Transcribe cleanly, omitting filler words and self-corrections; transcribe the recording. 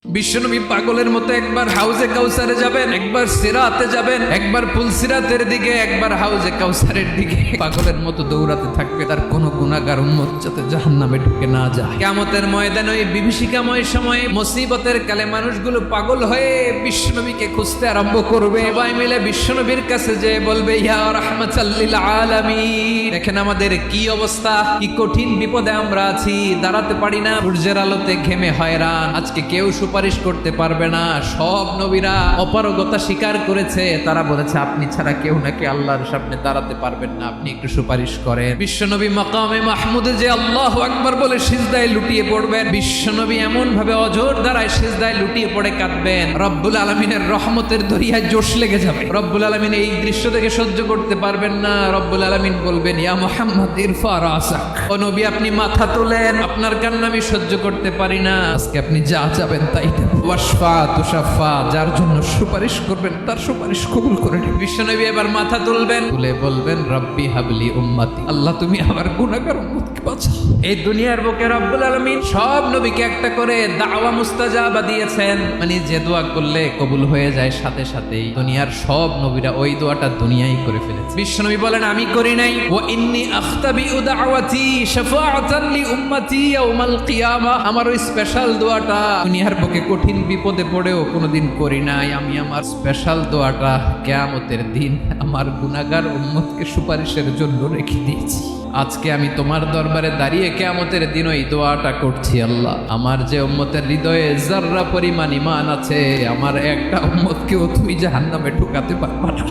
বিশ্বনবী পাগলের মতো একবার হাউজে কাউসারে যাবেন, একবার সিরাতে যাবেন, একবার পুলসিরাতের দিকে, একবার হাউজে কাউসারের দিকে পাগলের মতো দৌড়াতে থাকবে। তার কোনো গুনাহগার উম্মত যাতে জাহান্নামে ঢুকে না যায়। কিয়ামতের ময়দানে ওই বিভীষিকাময় সময়ে মুসিবতের কালে মানুষগুলো পাগল হয়ে বিশ্বনবীকে খুঁজতে আরম্ভ করবে। সবাই মিলে বিশ্বনবীর কাছে যেয়ে বলবে, ইয়া রাহমাতাল লিল আলামিন, দেখেন আমাদের কি অবস্থা, কি কঠিন বিপদে আমরা আছি, দাঁড়াতে পারি না, সূর্যের আলোতে ঘেমে হয়রান। আজকে কেউ সুপারিশ করতে পারবে না। সব নবীরা অপারগতা স্বীকার করেছে, তারা বলেছে আপনি ছাড়া কেউ নাকি আল্লাহর সামনে দাঁড়াতে পারবেন না, আপনি একটু সুপারিশ করেন। বিশ্বনবী মাকামে মাহমুদে যে আল্লাহু আকবার বলে সিজদায় লুটিয়ে পড়বেন, বিশ্বনবী এমন ভাবে অজর দ্বারায় সিজদায় লুটিয়ে পড়ে কাঁদবেন, রব্বুল আলামিনের রহমতের দরিয়ায় জোশ লেগে যাবে। রব্বুল আলামিন এই দৃশ্য থেকে সহ্য করতে পারবেন না। রব্বুল আলামিন বলবেন, ইয়া মুহাম্মদ ইরফা রাসাক, ও নবী আপনি মাথা তোলেন, আপনার কান্না আমি সহ্য করতে পারি না, আজকে আপনি যা যাবেন তাই ওয়াশফা তুশাফা, যার জন্য সুপারিশ করবেন তার সুপারিশ কবুল করে নিন। বিশ্বনবী এবার মাথা তুলবেন, তুলে বলবেন, রব্বি হাবলি উম্মতি, আল্লাহ তুমি আমার গুনাহগার উম্মতকে বাঁচাও। এই দুনিয়ার বুকে রব্বুল আলামিন সব নবীকে একটা করে দাওয়া মুস্তাজাবা দিয়েছেন, মানে যে দোয়া করলে কবুল হয়ে যায় সাথে সাথেই। দুনিয়ার সব নবীরা ওই দোয়াটা দুনিয়ায় করে ফেলেছে। বিশ্বনবী বলেন, আমি করি নাই। ওয়া ইন্নী আখতাবিউ দাওয়াতি শাফাআতান লি উম্মতি ইয়াউমাল কিয়ামা, আমার ওই স্পেশাল দোয়াটা দুনিয়ার বুকে কঠিন বিপদে পড়েও কোনোদিন করি নাই। আমি আমার স্পেশাল দোয়াটা কিয়ামতের দিন আমার গুনাহগার উম্মতকে সুপারিশের জন্য রেখে দিয়েছি। আজকে আমি তোমার দরবারে দাঁড়িয়ে কিয়ামতের দিন ওই দোয়াটা করছি। আল্লাহ, আমার যে উম্মতের হৃদয়ে যাররা পরিমাণ ঈমান আছে, আমার একটা উম্মতকেও তুই জাহান্নামে ঢুকাতে পারবা না।